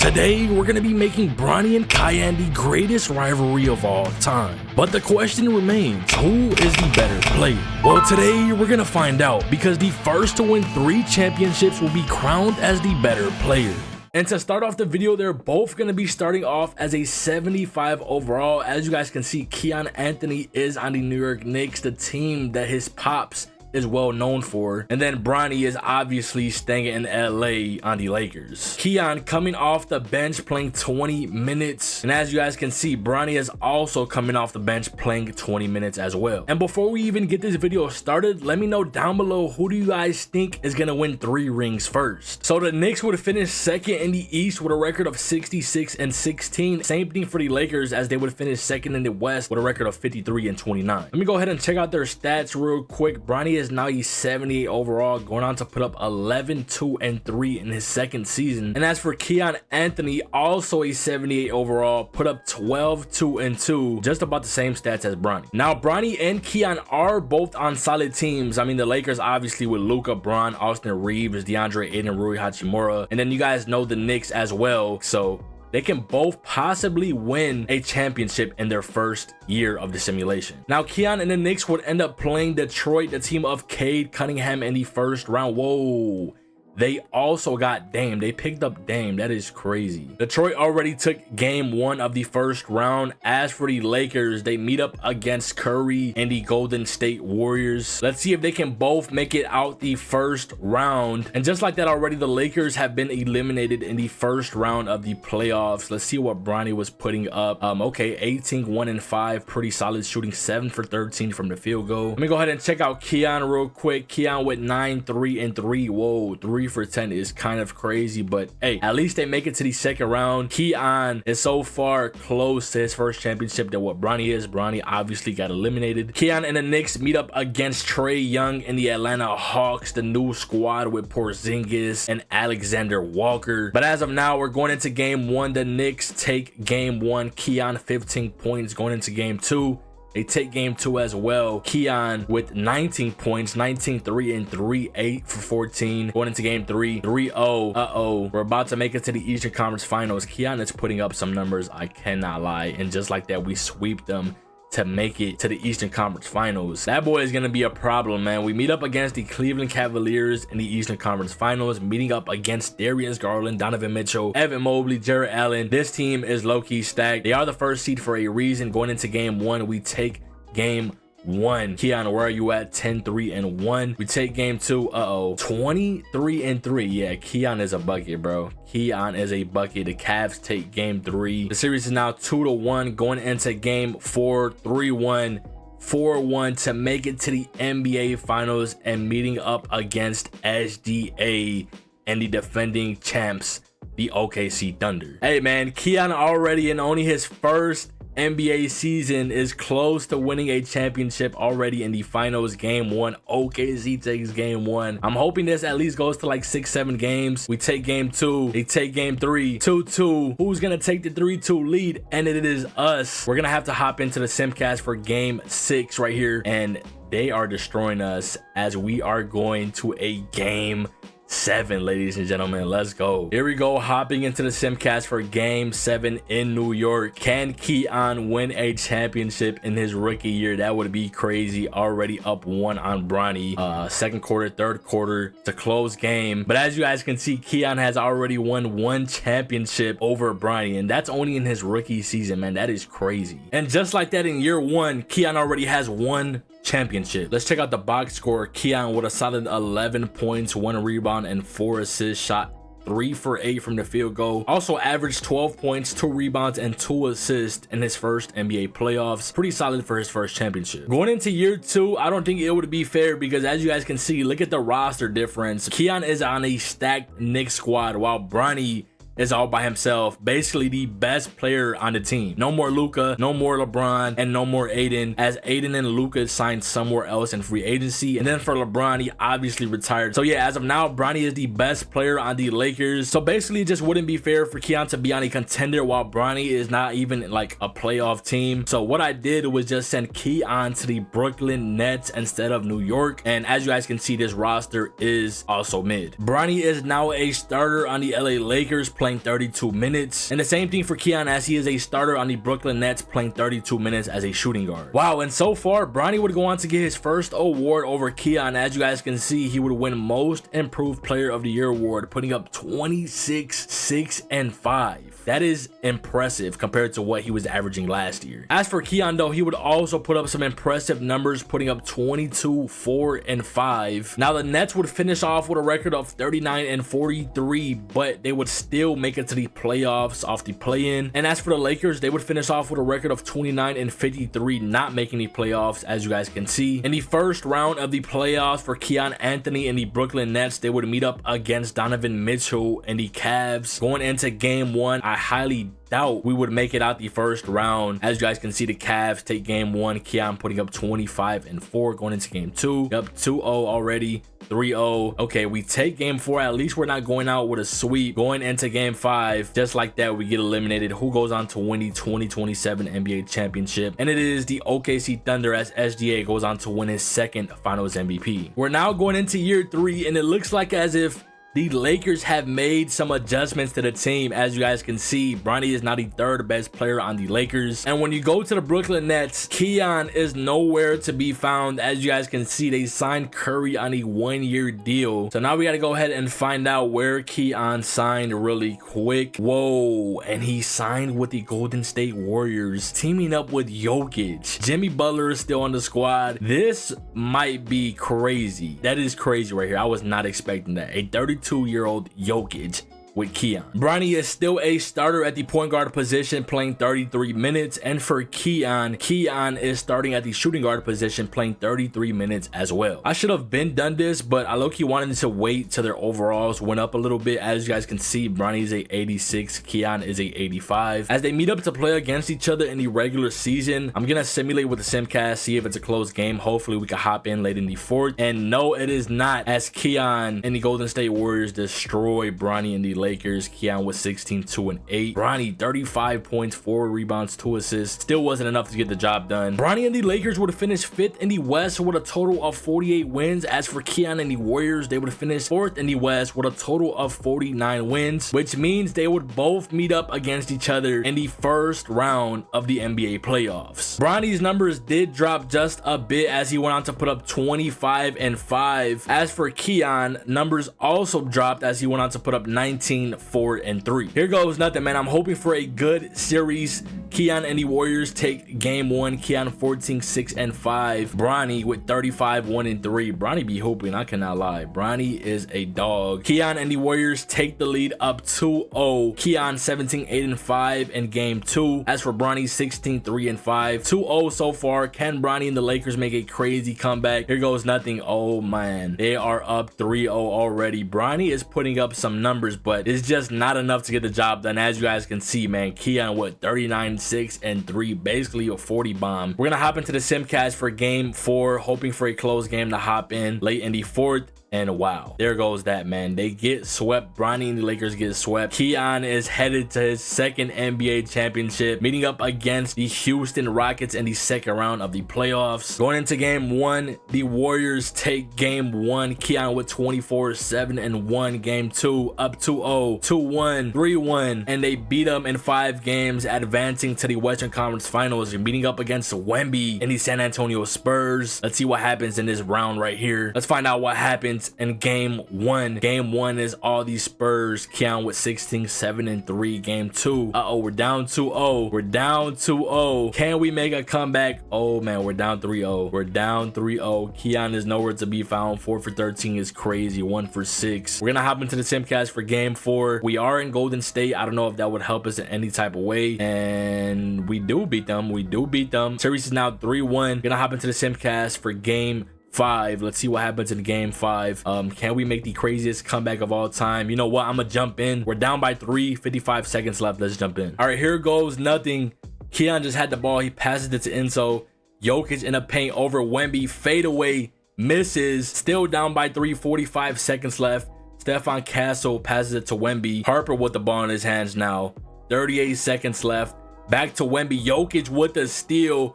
Today, we're going to be making Bronny and Kiyan the greatest rivalry of all time. But the question remains, who is the better player? Well, today, we're going to find out because the first to win 3 championships will be crowned as the better player. And to start off the video, they're both going to be starting off as a 75 overall. As you guys can see, Kiyan Anthony is on the New York Knicks, the team that his pops is well known for, and then Bronny is obviously staying in LA on the Lakers. Kiyan coming off the bench playing 20 minutes, and as you guys can see, Bronny is also coming off the bench playing 20 minutes as well. And before we even get this video started, let me know down below, who do you guys think is gonna win 3 rings first? So the Knicks would finish second in the East with a record of 66-16. Same thing for the Lakers, as they would finish second in the West with a record of 53-29. Let me go ahead and check out their stats real quick. Bronny is now 78 overall, going on to put up 11-2-3 in his second season. And as for Kiyan Anthony, also a 78 overall, put up 12-2-2, just about the same stats as Bronny. Now Bronny and Kiyan are both on solid teams. I mean, the Lakers obviously with Luka, Bron, Austin Reeves, DeAndre Ayton, Rui Hachimura, and then you guys know the Knicks as well, so they can both possibly win a championship in their first year of the simulation. Now, Kiyan and the Knicks would end up playing Detroit, the team of Cade Cunningham, in the first round. Whoa. They also got Dame. They picked up Dame. That is crazy. Detroit already took game 1 of the first round. As for the Lakers, they meet up against Curry and the Golden State Warriors. Let's see if they can both make it out the first round. And just like that already, the Lakers have been eliminated in the first round of the playoffs. Let's see what Bronny was putting up. Okay, 18-1-5. Pretty solid, shooting 7 for 13 from the field goal. Let me go ahead and check out Kiyan real quick. Kiyan with 9-3-3. Whoa, 3 for 10 is kind of crazy, but hey, at least they make it to the second round. Kiyan is so far close to his first championship than what Bronny is. Bronny obviously got eliminated. Kiyan and the Knicks meet up against Trae Young and the Atlanta Hawks, the new squad with Porzingis and Alexander Walker. But as of now, we're going into game 1. The Knicks take game 1. Kiyan 15 points. Going into game 2, they take game 2 as well. Kiyan with 19 points, 19-3-3, 8 for 14. Going into game 3, 3-0. We're about to make it to the Eastern Conference Finals. Kiyan is putting up some numbers, I cannot lie. And just like that, we sweep them to make it to the Eastern Conference Finals. That boy is gonna be a problem, man. We meet up against the Cleveland Cavaliers in the Eastern Conference Finals, meeting up against Darius Garland, Donovan Mitchell, Evan Mobley, Jarrett Allen. This team is low-key stacked. They are the first seed for a reason. Going into game 1, we take game 1. Kiyan, where are you at? 10-3-1. We take game 2. 23-3. Yeah, Kiyan is a bucket, bro. Kiyan is a bucket. The Cavs take game 3. The series is now 2-1. Going into game 4, 3-1, 4-1 to make it to the NBA Finals and meeting up against SGA and the defending champs, the OKC Thunder. Hey, man, Kiyan already in only his first NBA season is close to winning a championship already in the finals. Game 1, OKC takes game 1. I'm hoping this at least goes to like 6-7 games. We take game 2, they take game 3, 2-2. Who's gonna take the 3-2 lead? And it is us. We're gonna have to hop into the simcast for game 6 right here, and they are destroying us as we are going to a game 7, ladies and gentlemen. Let's go. Here we go, hopping into the simcast for game 7 in New York. Can Kiyan win a championship in his rookie year? That would be crazy. Already up 1 on Bronny. Second quarter, third quarter to close game. But as you guys can see, Kiyan has already won 1 championship over Bronny, and that's only in his rookie season, man. That is crazy. And just like that, in year 1, Kiyan already has 1 championship. Let's check out the box score. Kiyan with a solid 11 points, 1 rebound, and 4 assists. Shot 3 for 8 from the field goal. Also averaged 12 points, 2 rebounds, and 2 assists in his first NBA playoffs. Pretty solid for his first championship. Going into year 2, I don't think it would be fair because as you guys can see, look at the roster difference. Kiyan is on a stacked Knicks squad while Bronny is all by himself, basically the best player on the team. No more Luka, no more LeBron, and no more Ayton, as Ayton and Luka signed somewhere else in free agency. And then for LeBron, he obviously retired. So yeah, as of now, Bronny is the best player on the Lakers. So basically, it just wouldn't be fair for Kiyan to be on a contender while Bronny is not even like a playoff team. So what I did was just send Kiyan to the Brooklyn Nets instead of New York. And as you guys can see, this roster is also mid. Bronny is now a starter on the LA Lakers, playing playing 32 minutes. And the same thing for Kiyan, as he is a starter on the Brooklyn Nets, playing 32 minutes as a shooting guard. Wow, and so far, Bronny would go on to get his first award over Kiyan. As you guys can see, he would win Most Improved Player of the Year award, putting up 26, 6, and 5. That is impressive compared to what he was averaging last year. As for Kiyan though, he would also put up some impressive numbers, putting up 22, 4, and 5. Now the Nets would finish off with a record of 39 and 43, but they would still make it to the playoffs off the play-in. And as for the Lakers, they would finish off with a record of 29 and 53, not making the playoffs, as you guys can see. In the first round of the playoffs for Kiyan Anthony and the Brooklyn Nets, they would meet up against Donovan Mitchell and the Cavs. Going into game 1, I highly doubt we would make it out the first round. As you guys can see, the Cavs take game 1, Kiyan putting up 25 and 4. Going into game 2, up 2-0 already, 3-0. Okay, we take game 4. At least we're not going out with a sweep. Going into game 5, just like that, we get eliminated. Who goes on to win the 2027 NBA championship? And it is the OKC Thunder, as SGA goes on to win his second finals MVP. We're now going into year 3, and it looks like as if the Lakers have made some adjustments to the team. As you guys can see, Bronny is now the 3rd best player on the Lakers. And when you go to the Brooklyn Nets, Kiyan is nowhere to be found. As you guys can see, they signed Curry on a 1-year deal. So now we got to go ahead and find out where Kiyan signed really quick. Whoa, and he signed with the Golden State Warriors, teaming up with Jokic. Jimmy Butler is still on the squad. This might be crazy. That is crazy right here. I was not expecting that. A 32-year-old Jokic with Kiyan. Bronny is still a starter at the point guard position, playing 33 minutes. And for Kiyan is starting at the shooting guard position, playing 33 minutes as well. I should have been done this, but I low-key wanted to wait till their overalls went up a little bit. As you guys can see, Bronny is a 86, Kiyan is a 85. As they meet up to play against each other in the regular season, I'm gonna simulate with the Simcast, see if it's a close game. Hopefully we can hop in late in the 4th. And no, it is not, as Kiyan and the Golden State Warriors destroy Bronny and the Lakers. Kiyan with 16, 2, and 8. Bronny 35 points, 4 rebounds, 2 assists. Still wasn't enough to get the job done. Bronny and the Lakers would have finished 5th in the West with a total of 48 wins. As for Kiyan and the Warriors, they would have finished 4th in the West with a total of 49 wins, which means they would both meet up against each other in the first round of the NBA playoffs. Bronny's numbers did drop just a bit, as he went on to put up 25 and 5. As for Kiyan, numbers also dropped, as he went on to put up 19, 4, and 3. Here goes nothing, man. I'm hoping for a good series. Kiyan and the Warriors take game 1. Kiyan 14, 6, and 5. Bronny with 35, 1, and 3. Bronny be hooping, I cannot lie. Bronny is a dog. Kiyan and the Warriors take the lead up 2-0. Kiyan 17, 8, and 5 in game 2. As for Bronny, 16, 3, and 5. 2-0 so far. Can Bronny and the Lakers make a crazy comeback? Here goes nothing. Oh man, they are up 3-0 already. Bronny is putting up some numbers, but it's just not enough to get the job done. As you guys can see, man, Kiyan with 39, 6, and 3, basically a 40 bomb. We're gonna hop into the Simcast for game 4, hoping for a close game to hop in late in the 4th. And wow, there goes that, man. They get swept. Bronny and the Lakers get swept. Kiyan is headed to his 2nd NBA championship, meeting up against the Houston Rockets in the 2nd round of the playoffs. Going into game 1, the Warriors take game 1. Kiyan with 24, 7, and 1. Game 2, up 2-0, 2-1, 3-1, and they beat them in 5 games, advancing to the Western Conference Finals. You're meeting up against Wemby and the San Antonio Spurs. Let's see what happens in this round right here. Let's find out what happens in game 1. Game 1 is all these Spurs. Kiyan with 16, 7, and 3. Game 2, we're down 2-0. We're down 2-0. Can we make a comeback? Oh man, we're down 3-0. We're down 3-0. Kiyan is nowhere to be found. 4 for 13 is crazy. 1 for 6. We're gonna hop into the Simcast for game 4. We are in Golden State. I don't know if that would help us in any type of way, and we do beat them. We do beat them. Series is now 3-1. Gonna hop into the Simcast for game 5. Let's see what happens in game 5. Can we make the craziest comeback of all time? You know what, I'm gonna jump in. We're down by 3, 55 seconds left. Let's jump in. All right, here goes nothing. Kiyan just had the ball. He passes it to Enzo. Jokic in the paint over Wemby, fade away, misses. Still down by 3, 45 seconds left. Stephon Castle passes it to Wemby. Harper with the ball in his hands now. 38 seconds left. Back to Wemby. Jokic with the steal,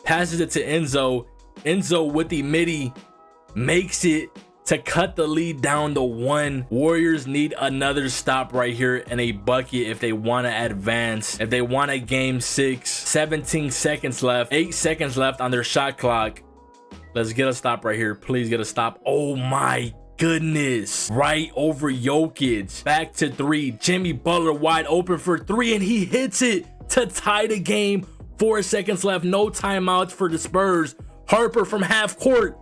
passes it to Enzo. Enzo with the midi, makes it to cut the lead down to 1. Warriors need another stop right here and a bucket if they want to advance. If they want a game 6, 17 seconds left, 8 seconds left on their shot clock. Let's get a stop right here. Please get a stop. Oh my goodness. Right over Jokic. Back to 3. Jimmy Butler wide open for 3 and he hits it to tie the game. 4 seconds left. No timeouts for the Spurs. Harper from half court.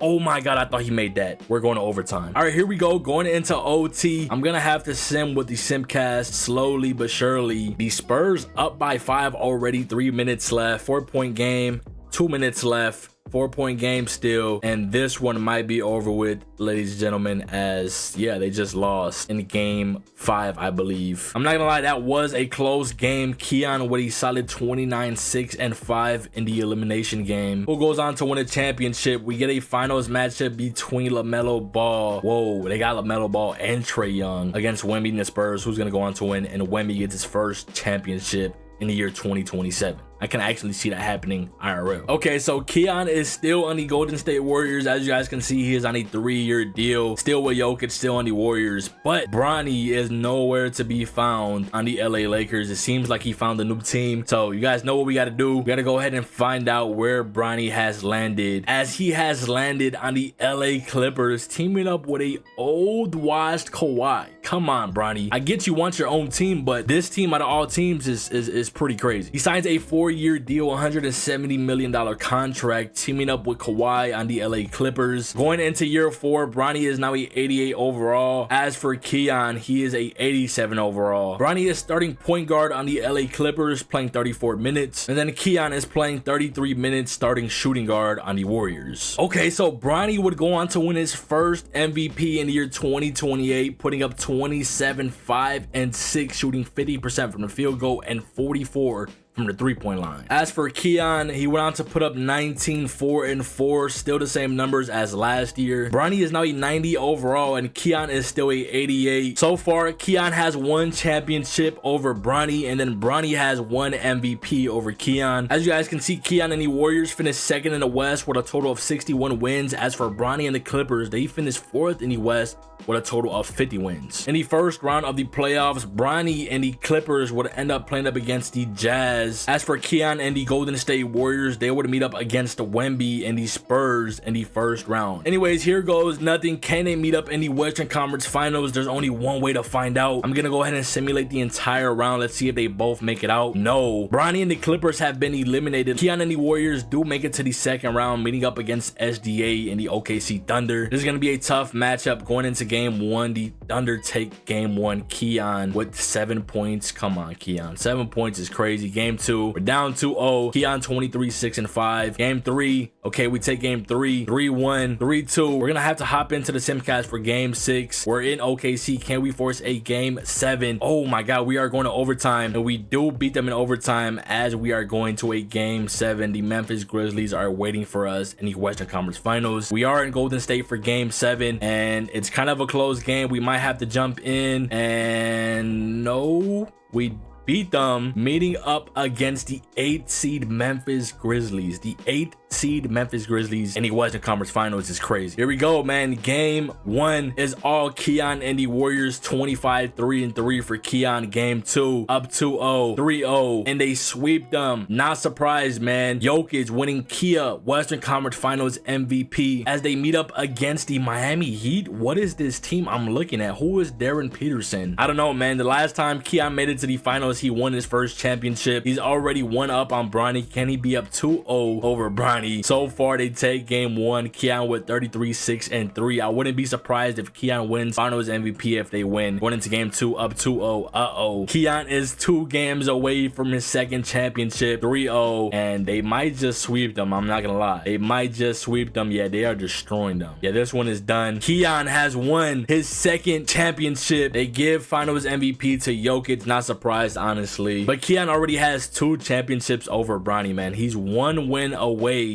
Oh my God, I thought he made that. We're going to overtime. All right, here we go. Going into OT. I'm going to have to sim with the simcast slowly but surely. The Spurs up by 5 already. 3 minutes left. 4-point game. 2 minutes left. 4-point game still, and this one might be over with, ladies and gentlemen, as yeah, they just lost in game 5, I believe. I'm not gonna lie, that was a close game. Kiyan with a solid 29-6-5 in the elimination game. Who goes on to win a championship? We get a finals matchup between LaMelo Ball. Whoa, they got LaMelo Ball and Trae Young against Wemby and the Spurs. Who's gonna go on to win? And Wemby gets his first championship in the year 2027. I can actually see that happening IRL. Okay, so Kiyan is still on the Golden State Warriors. As you guys can see, he is on a 3-year deal. Still with Jokic, still on the Warriors. But Bronny is nowhere to be found on the LA Lakers. It seems like he found a new team. So you guys know what we got to do. We got to go ahead and find out where Bronny has landed. As he has landed on the LA Clippers, teaming up with a old washed Kawhi. Come on, Bronny. I get you want your own team, but this team out of all teams is pretty crazy. He signs a 4-year deal, $170 million contract, teaming up with Kawhi on the LA Clippers. Going into year 4, Bronny is now a 88 overall. As for Kiyan, he is a 87 overall. Bronny is starting point guard on the LA Clippers, playing 34 minutes. And then Kiyan is playing 33 minutes, starting shooting guard on the Warriors. Okay, so Bronny would go on to win his first MVP in the year 2028, putting up 27, 5, and 6, shooting 50% from the field goal and 44 from the 3-point line. As for Kiyan, he went on to put up 19, 4, and 4, still the same numbers as last year. Bronny is now a 90 overall and Kiyan is still a 88. So far, Kiyan has 1 championship over Bronny, and then Bronny has 1 MVP over Kiyan. As you guys can see, Kiyan and the Warriors finished 2nd in the West with a total of 61 wins. As for Bronny and the Clippers, they finished 4th in the West with a total of 50 wins. In the first round of the playoffs, Bronny and the Clippers would end up playing up against the Jazz. As for Kiyan and the Golden State Warriors, they would meet up against the Wemby and the Spurs in the first round. Anyways, here goes nothing. Can they meet up in the Western Conference Finals? There's only one way to find out. I'm gonna go ahead and simulate the entire round. Let's see if they both make it out. No. Bronny and the Clippers have been eliminated. Kiyan and the Warriors do make it to the second round, meeting up against SGA and the OKC Thunder. This is gonna be a tough matchup going into game 1. The Thunder take game 1. Kiyan with 7 points. Come on, Kiyan. 7 points is crazy. Game 2, we're down 2-0. Kiyan 23-6-5. Game 3, okay, we take game 3, 3-1, 3-2. We're gonna have to hop into the simcast for game 6. We're in OKC. Can we force a game 7? Oh my God, we are going to overtime, and we do beat them in overtime as we are going to a game 7. The Memphis Grizzlies are waiting for us in the Western Conference Finals. We are in Golden State for game 7, and it's kind of a close game. We might have to jump in, and no, we beat them, meeting up against the 8th seed Memphis Grizzlies. The 8th seed Memphis Grizzlies in the Western Conference Finals is crazy. Here we go, man. Game 1 is all Kiyan and the Warriors. 25-3-3 for Kiyan. Game 2, up 2-0, 3-0, and they sweep them. Not surprised, man. Jokic winning Kia Western Conference Finals MVP as they meet up against the Miami Heat. What is this team I'm looking at? Who is Darren Peterson? I don't know, man. The last time Kiyan made it to the finals, he won his first championship. He's already 1 up on Bronny. Can he be up 2-0 over Bronny? So far, they take game 1. Kiyan with 33-6-3. I wouldn't be surprised if Kiyan wins finals MVP if they win. Going into game 2, up 2-0. Kiyan is 2 games away from his 2nd championship. 3-0, and they might just sweep them. I'm not gonna lie, they might just sweep them. Yeah, they are destroying them. Yeah, this one is done. Kiyan has won his 2nd championship. They give finals MVP to Jokic. Not surprised, honestly, but Kiyan already has 2 championships over Bronny, man. He's 1 win away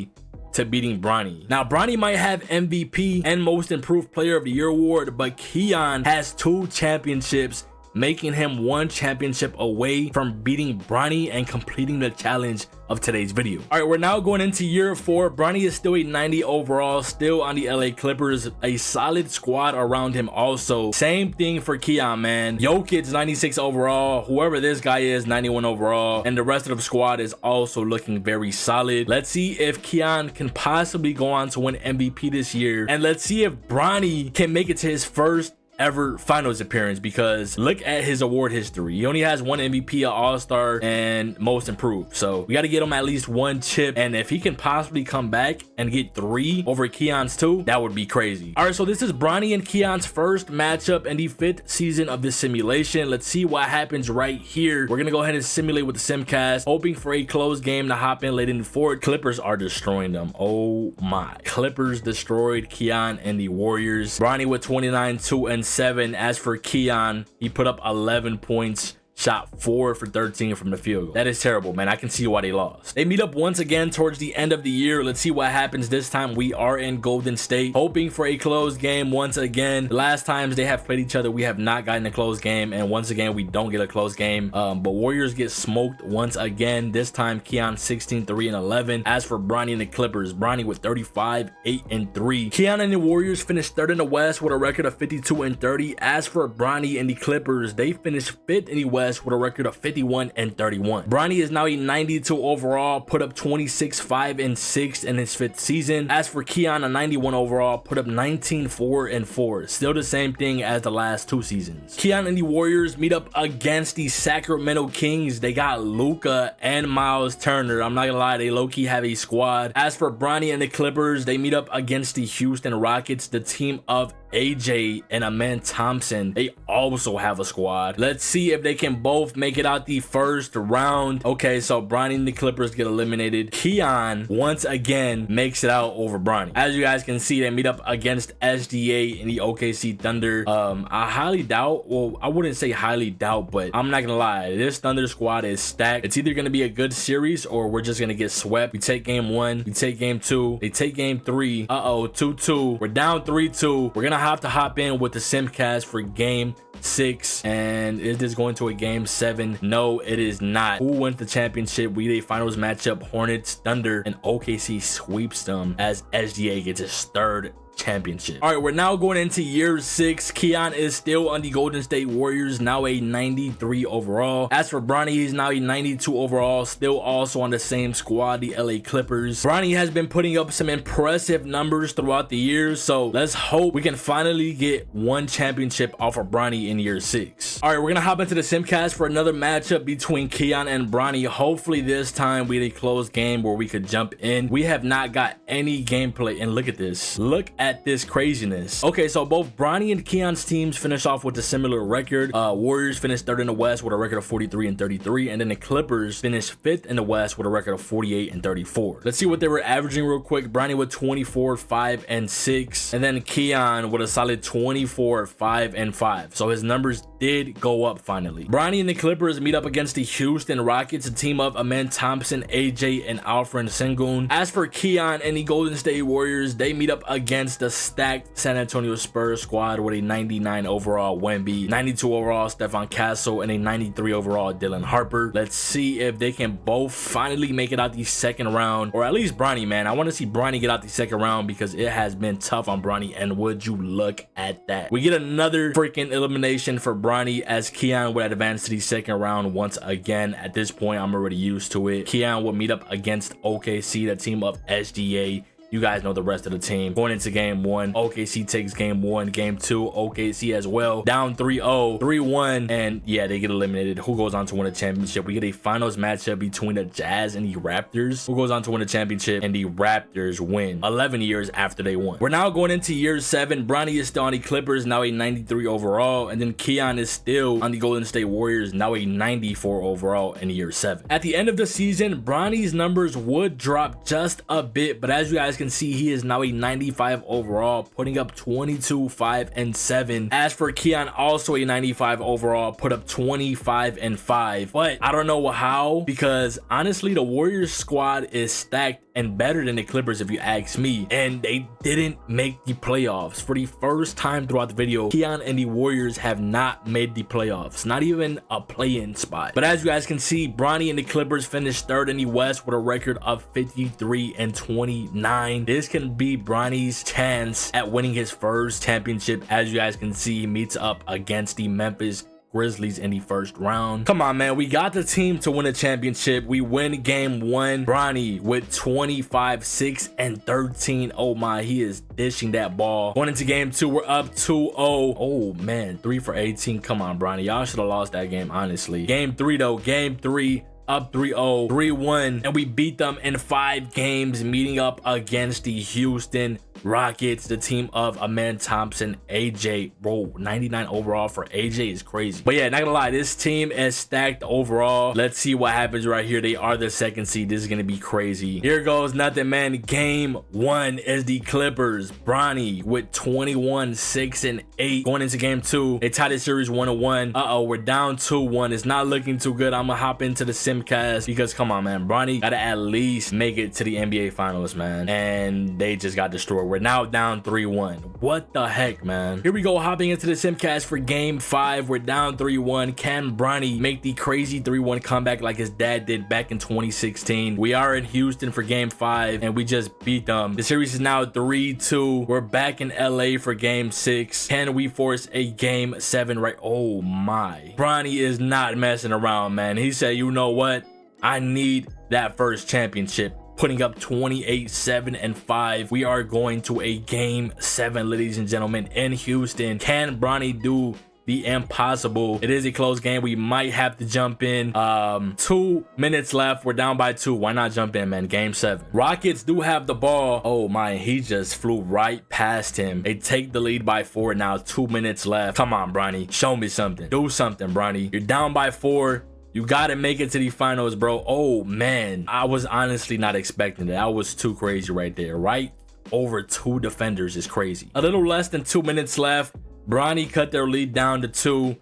to beating Bronny. Now, Bronny might have MVP and Most Improved Player of the Year award, but Kiyan has 2 championships, making him one championship away from beating Bronny and completing the challenge of today's video. All right, we're now going into year 4. Bronny is still a 90 overall, still on the LA Clippers, a solid squad around him also. Same thing for Kiyan, man. Jokic 96 overall, whoever this guy is 91 overall, and the rest of the squad is also looking very solid. Let's see if Kiyan can possibly go on to win MVP this year, and let's see if Bronny can make it to his first ever finals appearance, because look at his award history. He only has one MVP, an all-star, and most improved. So we got to get him at least one chip, and if he can possibly come back and get 3 over Kiyan's 2, that would be crazy. All right, so this is Bronny and Kiyan's first matchup in the 5th season of this simulation. Let's see what happens right here. We're gonna go ahead and simulate with the simcast, hoping for a close game to hop in late in the 4th. Clippers are destroying them. Oh my, Clippers destroyed Kiyan and the Warriors. Bronny with 29, 2 and 7. As for Kiyan, he put up 11 points, shot 4 for 13 from the field goal. That is terrible, man. I can see why they lost. They meet up once again towards the end of the year. Let's see what happens this time. We are in Golden State, hoping for a close game once again. The last times they have played each other, we have not gotten a close game, and once again we don't get a close game. But Warriors get smoked once again. This time Kiyan 16, 3 and 11. As for Bronny and the Clippers, Bronny with 35, 8 and 3. Kiyan and the Warriors finished 3rd in the West with a record of 52 and 30. As for Bronny and the Clippers, they finished 5th in the West with a record of 51 and 31. Bronny is now a 92 overall, put up 26, 5 and 6 in his 5th season. As for Kiyan, a 91 overall, put up 19, 4 and 4. Still the same thing as the last 2 seasons. Kiyan and the Warriors meet up against the Sacramento Kings. They got Luka and Miles Turner. I'm not gonna lie, they low-key have a squad. As for Bronny and the Clippers, they meet up against the Houston Rockets, the team of AJ and Amen Thompson. They also have a squad. Let's see if they can both make it out the first round. Okay, so Bronny and the Clippers get eliminated. Kiyan once again makes it out over Bronny. As you guys can see, they meet up against SGA and the OKC Thunder. I highly doubt, well, I wouldn't say highly doubt, but I'm not gonna lie, this Thunder squad is stacked. It's either gonna be a good series or we're just gonna get swept. We take game 1, we take game 2, they take game 3. 2-2. We're down 3-2. We're gonna have to hop in with the simcast for game 6. And is this going to a game 7? No, it is not. Who wins the championship? We need a finals matchup. Hornets, Thunder, and OKC sweeps them as SGA gets his 3rd championship. All right, we're now going into year 6. Kiyan is still on the Golden State Warriors, now a 93 overall. As for Bronny, he's now a 92 overall, still also on the same squad, the LA Clippers. Bronny has been putting up some impressive numbers throughout the years, so let's hope we can finally get one championship off of Bronny in year 6. All right, we're gonna hop into the simcast for another matchup between Kiyan and Bronny. Hopefully this time we get a close game where we could jump in. We have not got any gameplay, and look at this. Look at this craziness. Okay, so both Bronny and Kiyan's teams finish off with a similar record. Warriors finished 3rd in the West with a record of 43 and 33, and then the Clippers finished 5th in the West with a record of 48 and 34. Let's see what they were averaging real quick. Bronny with 24, 5 and 6, and then Kiyan with a solid 24, 5 and 5. So his numbers did go up finally. Bronny and the Clippers meet up against the Houston Rockets, a team of Amen Thompson, AJ, and Alfred Sengun. As for Kiyan and the Golden State Warriors, they meet up against the stacked San Antonio Spurs squad with a 99 overall Wemby, 92 overall Stephon Castle, and a 93 overall Dylan Harper. Let's see if they can both finally make it out the 2nd round, or at least Bronny, man. I want to see Bronny get out the 2nd round because it has been tough on Bronny, and would you look at that. We get another freaking elimination for Bronny as Kiyan would advance to the 2nd round once again. At this point, I'm already used to it. Kiyan will meet up against OKC, the team of SGA. You guys know the rest of the team. Going into game 1, OKC takes game 1. Game 2, OKC as well. Down 3-0, 3-1, and yeah, they get eliminated. Who goes on to win a championship? We get a finals matchup between the Jazz and the Raptors. Who goes on to win a championship? And the Raptors win 11 years after they won. We're now going into year 7. Bronny is still on the Clippers, now a 93 overall, and then Kiyan is still on the Golden State Warriors, now a 94 overall in year 7. At the end of the season, Bronny's numbers would drop just a bit, but as you guys can see, he is now a 95 overall, putting up 22, 5 and 7. As for Kiyan, also a 95 overall, put up 25 and 5. But I don't know how, because honestly the Warriors squad is stacked and better than the Clippers if you ask me, and they didn't make the playoffs. For the first time throughout the video, Kiyan and the Warriors have not made the playoffs, not even a play-in spot. But as you guys can see, Bronny and the Clippers finished third in the West with a record of 53-29. This can be Bronny's chance at winning his first championship. As you guys can see, he meets up against the Memphis Grizzlies in the first round. Come on, man, we got the team to win a championship. We win game 1. Bronny with 25, 6 and 13. Oh my, he is dishing that ball. Going into game 2, we're up 2-0. Oh man, 3 for 18. Come on, Bronny, y'all should have lost that game, honestly. Game 3 though, game 3, up 3-0, 3-1, and we beat them in 5 games, meeting up against the Houston Rockets, the team of Amen Thompson, AJ. Bro, 99 overall for AJ is crazy. But yeah, not gonna lie, this team is stacked overall. Let's see what happens right here. They are the 2nd seed. This is gonna be crazy. Here goes nothing, man. Game 1 is the Clippers. Bronny with 21, 6 and 8. Going into game 2, they tied the series 1-1. We're down 2-1. It's not looking too good. I'm gonna hop into the simcast because come on, man, Bronny gotta at least make it to the NBA finals, man, and they just got destroyed. We're now down 3-1. What the heck, man? Here we go, hopping into the simcast for game 5. We're down 3-1. Can Bronny make the crazy 3-1 comeback like his dad did back in 2016? We are in Houston for game 5 and we just beat them. The series is now 3-2. We're back in LA for game 6. Can we force a game 7 right? Oh my, Bronny is not messing around, man. He said, you know what, I need that first championship. Putting up 28, 7 and 5. We are going to a game 7, ladies and gentlemen, in Houston. Can Bronny do the impossible? It is a close game. We might have to jump in. 2 minutes left. We're down by 2. Why not jump in, man? Game 7. Rockets do have the ball. Oh my, he just flew right past him. They take the lead by 4 now. 2 minutes left. Come on, Bronny, show me something. Do something, Bronny. You're down by 4. You gotta make it to the finals, bro. Oh man, I was honestly not expecting that. That was too crazy right there. Right over 2 defenders is crazy. A little less than 2 minutes left. Bronny cut their lead down to 2.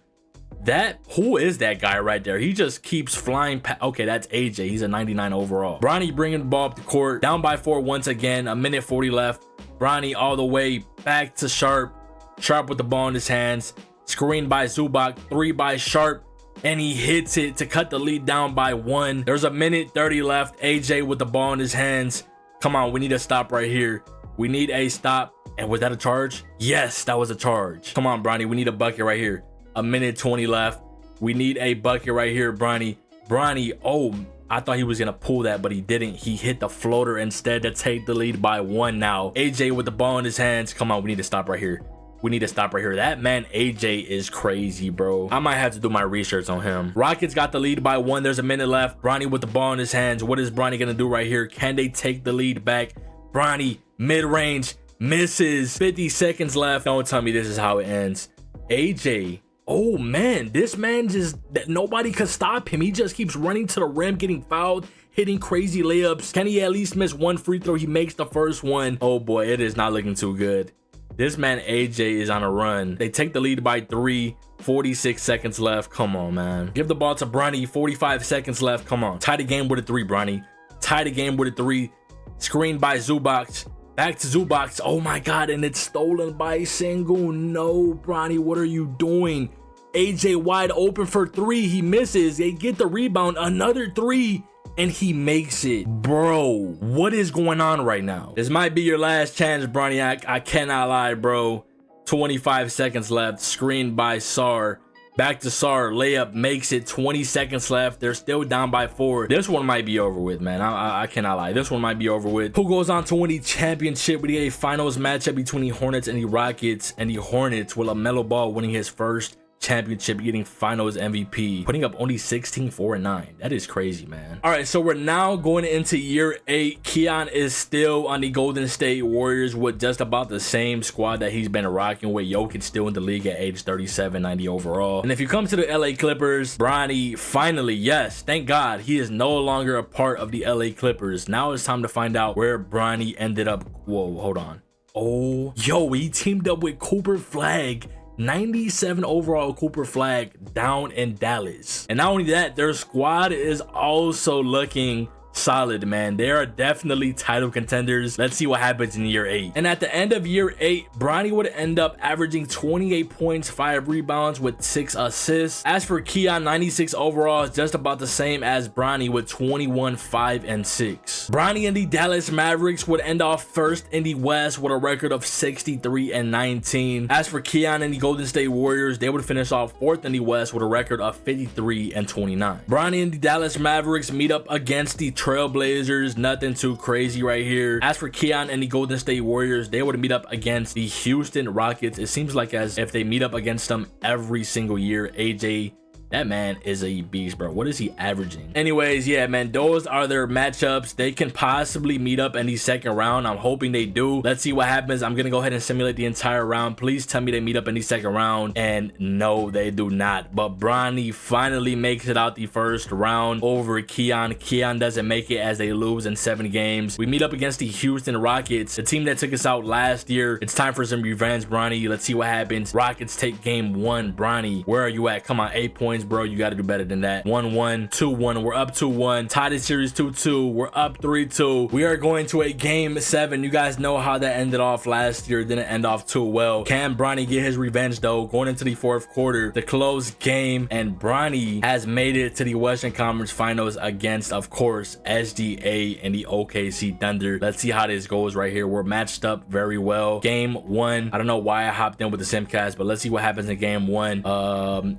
Who is that guy right there? He just keeps flying past. Okay, that's AJ. He's a 99 overall. Bronny bringing the ball up the court. Down by 4 once again. A minute 40 left. Bronny all the way back to Sharp. Sharp with the ball in his hands. Screen by Zubac. 3 by Sharp. And he hits it to cut the lead down by 1. There's a minute 30 left. AJ with the ball in his hands. Come on, we need a stop right here. We need a stop. And was that a charge? Yes, that was a charge. Come on, Bronny, we need a bucket right here. A minute 20 left. We need a bucket right here, Bronny. Bronny, oh, I thought he was gonna pull that, but he didn't. He hit the floater instead to take the lead by 1 now. AJ with the ball in his hands. Come on, we need to stop right here. We need to stop right here. That man AJ is crazy, bro. I might have to do my research on him. Rockets got the lead by 1. There's a minute left. Bronny with the ball in his hands. What is Bronny gonna do right here? Can they take the lead back? Bronny mid-range misses. 50 seconds left. Don't tell me this is how it ends. AJ, oh man, this man just, nobody could stop him. He just keeps running to the rim, getting fouled, hitting crazy layups. Can he at least miss 1 free throw? He makes the first one. Oh boy, it is not looking too good. This man AJ is on a run. They take the lead by 3. 46 seconds left. Come on, man. Give the ball to Bronny. 45 seconds left. Come on. Tie the game with a 3, Bronny. Tie the game with a 3. Screen by Zubac. Back to Zubac. Oh my God, and it's stolen by Sengun. No, Bronny, what are you doing? AJ wide open for 3. He misses. They get the rebound. Another 3. And he makes it. Bro, what is going on right now? This might be your last chance, Bronny. I cannot lie, bro. 25 seconds left. Screen by Sar. Back to Sar. Layup makes it. 20 seconds left. They're still down by 4. This one might be over with, man. I cannot lie. This one might be over with. Who goes on to win the championship? We get a finals matchup between the Hornets and the Rockets. And the Hornets with LaMelo Ball winning his first championship, getting finals MVP, putting up only 16, 4 and 9. That is crazy, man. All right, so we're now going into year 8. Kiyan is still on the Golden State Warriors with just about the same squad that he's been rocking with. Jokic still in the league at age 37, 90 overall. And if you come to the LA Clippers, Bronny finally, yes, thank God, he is no longer a part of the LA Clippers. Now it's time to find out where Bronny ended up. Whoa, hold on. Oh, yo, he teamed up with Cooper Flag. 97 overall Cooper Flag down in Dallas. And not only that, their squad is also looking solid, man. They are definitely title contenders. Let's see what happens in year 8. And at the end of year 8, Bronny would end up averaging 28 points, 5 rebounds with 6 assists. As for Kiyan, 96 overall is just about the same as Bronny with 21, 5, and 6. Bronny and the Dallas Mavericks would end off first in the West with a record of 63 and 19. As for Kiyan and the Golden State Warriors, they would finish off fourth in the West with a record of 53 and 29. Bronny and the Dallas Mavericks meet up against the Trailblazers. Nothing too crazy right here. As for Kiyan and the Golden State Warriors, they would meet up against the Houston Rockets. It seems like as if they meet up against them every single year. AJ, that man is a beast, bro. What is he averaging? Anyways, yeah, man, those are their matchups. They can possibly meet up in the second round. I'm hoping they do. Let's see what happens. I'm gonna go ahead and simulate the entire round. Please tell me they meet up in the second round. And no, they do not. But Bronny finally makes it out the first round over Kiyan. Kiyan doesn't make it as they lose in 7 games. We meet up against the Houston Rockets, the team that took us out last year. It's time for some revenge, Bronny. Let's see what happens. Rockets take game 1. Bronny, where are you at? Come on, 8 points, bro. You got to do better than that. 1-1, 2-1. We're up 2-1. Tied in series 2-2. We're up 3-2. We are going to a game 7. You guys know how that ended off last year. It didn't end off too well. Can Bronny get his revenge though? Going into the 4th quarter, the close game, and Bronny has made it to the Western Conference Finals against, of course, SGA and the OKC Thunder. Let's see how this goes right here. We're matched up very well. Game 1. I don't know why I hopped in with the Simcast, but let's see what happens in game 1.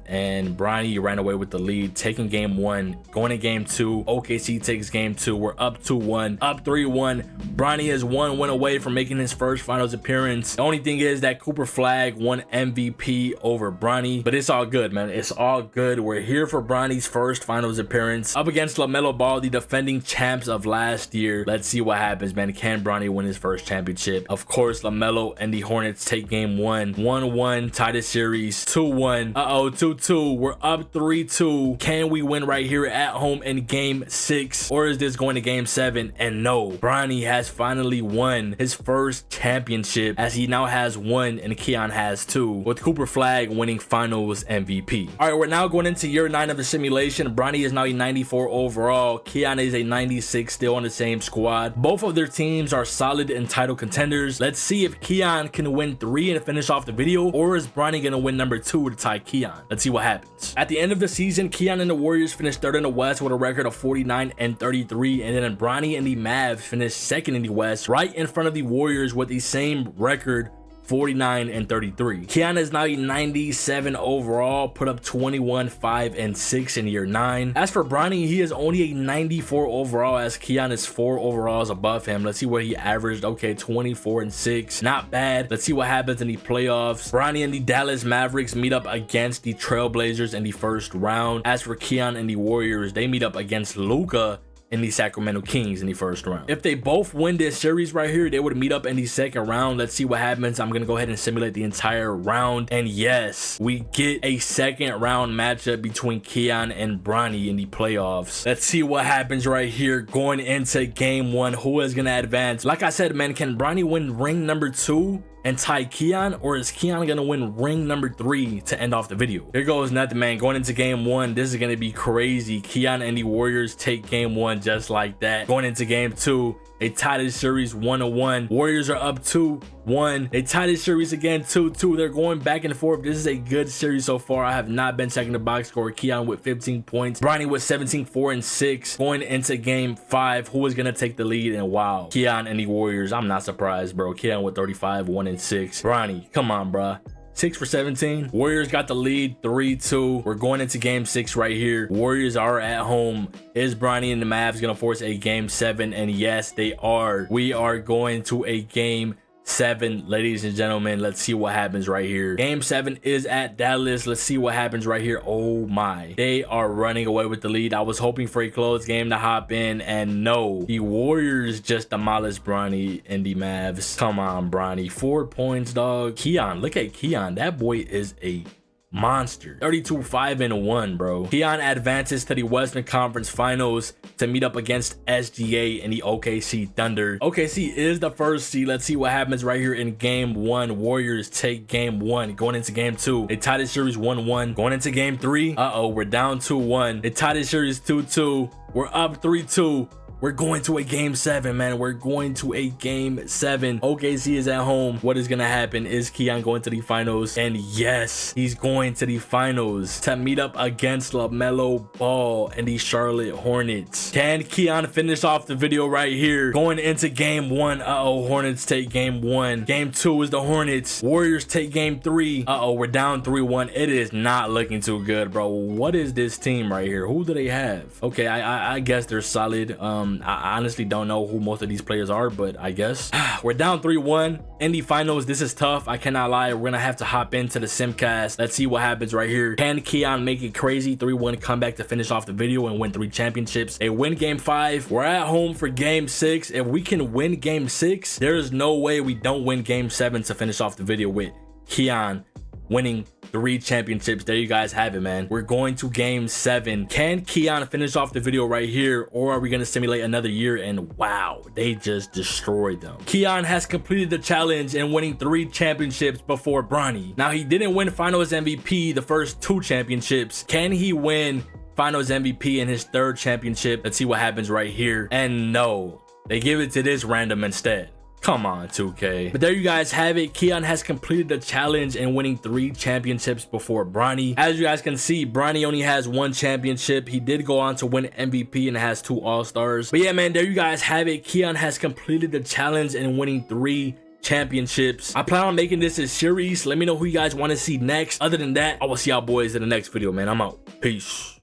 And Bronny ran away with the lead, taking game 1. Going to game 2, OKC takes game 2. We're up 2-1, up 3-1. Bronny is 1 win away from making his first finals appearance. The only thing is that Cooper Flag won MVP over Bronny, but it's all good, man. It's all good. We're here for Bronny's first finals appearance up against LaMelo Ball, the defending champs of last year. Let's see what happens, man. Can Bronny win his first championship? Of course, LaMelo and the Hornets take game 1. 1-1, tie the series. 2-1. 2-2. We're up 3-2. Can we win right here at home in game 6, or is this going to game 7? And no, Bronny has finally won his first championship, as he now has 1 and Kiyan has 2, with Cooper Flag winning finals MVP. All right, we're now going into year 9 of the simulation. Bronny is now a 94 overall. Kiyan is a 96, still on the same squad. Both of their teams are solid and title contenders. Let's see if Kiyan can win 3 and finish off the video, or is Bronny gonna win number 2 to tie Kiyan? Let's see what happens. At the end of the season, Kiyan and the Warriors finished 3rd in the West with a record of 49 and 33, and then Bronny and the Mavs finished 2nd in the West, right in front of the Warriors with the same record, 49 and 33. Kiyan is now a 97 overall, put up 21, 5, and 6 in year 9. As for Bronny, he is only a 94 overall, as Kiyan is 4 overalls above him. Let's see what he averaged. Okay, 24 and 6, not bad. Let's see what happens in the playoffs. Bronny and the Dallas Mavericks meet up against the Trailblazers in the first round. As for Kiyan and the Warriors, they meet up against Luka in the Sacramento Kings in the first round. If they both win this series right here, they would meet up in the second round. Let's see what happens. I'm gonna go ahead and simulate the entire round, and yes, we get a second round matchup between Kiyan and Bronny in the playoffs. Let's see what happens right here going into game 1. Who is gonna advance? Like I said, man, can Bronny win ring number 2 and tie Kiyan, or is Kiyan gonna win ring number 3 to end off the video? Here goes nothing, man. Going into game 1, this is gonna be crazy. Kiyan and the Warriors take game 1 just like that. Going into game 2, they tie the series 1-1. Warriors are up 2-1. They tie the series again 2-2. They're going back and forth. This is a good series so far. I have not been checking the box score. Kiyan with 15 points. Bronny with 17, 4, and 6. Going into game 5, who is gonna take the lead? And wow, Kiyan and the Warriors. I'm not surprised, bro. Kiyan with 35, 1, and 6. Bronny, come on, bro. 6 for 17. Warriors got the lead 3-2. We're going into game 6 right here. Warriors are at home. Is Bronny and the Mavs gonna force a game 7? And yes, they are. We are going to a game 7, ladies and gentlemen. Let's see what happens right here. Game 7 is at Dallas. Let's see what happens right here. Oh my, they are running away with the lead. I was hoping for a close game to hop in, and no, the Warriors just demolished Bronny and the Mavs. Come on, Bronny, 4 points, dog. Kiyan, look at Kiyan. That boy is a monster. 32, 5, and 1, bro. Kiyan advances to the Western Conference Finals to meet up against SGA and the OKC Thunder. OKC is the first seed. Let's see what happens right here in game 1. Warriors take game 1. Going into game 2, they tie the series 1-1. Going into game 3, we're down 2-1. They tie the series 2-2. We're up 3-2. We're going to a game 7, man. We're going to a game 7. OKC is at home. What is gonna happen? Is Kiyan going to the finals? And yes, he's going to the finals to meet up against LaMelo Ball and the Charlotte Hornets. Can Kiyan finish off the video right here? Going into game 1. Hornets take game 1. Game 2 is the Hornets. Warriors take game 3. We're down 3-1. It is not looking too good, bro. What is this team right here? Who do they have? Okay, I guess they're solid. I honestly don't know who most of these players are, but I guess we're down 3-1 in the finals. This is tough. I cannot lie. We're gonna have to hop into the simcast. Let's see what happens right here. Can Kiyan make it crazy? 3-1 comeback to finish off the video and win 3 championships. They win game 5. We're at home for game 6. If we can win game 6, there is no way we don't win game 7 to finish off the video with Kiyan winning 3 championships. There you guys have it, man. We're going to game 7. Can Kiyan finish off the video right here, or are we going to simulate another year? And wow, they just destroyed them. Kiyan has completed the challenge and winning 3 championships before Bronny. Now, he didn't win finals MVP the first 2 championships. Can he win finals MVP in his 3rd championship? Let's see what happens right here. And no, they give it to this random instead. Come on, 2K. But there you guys have it. Kiyan has completed the challenge and winning 3 championships before Bronny. As you guys can see, Bronny only has 1 championship. He did go on to win MVP and has 2 All-Stars. But yeah, man, there you guys have it. Kiyan has completed the challenge and winning 3 championships. I plan on making this a series. Let me know who you guys want to see next. Other than that, I will see y'all boys in the next video, man. I'm out. Peace.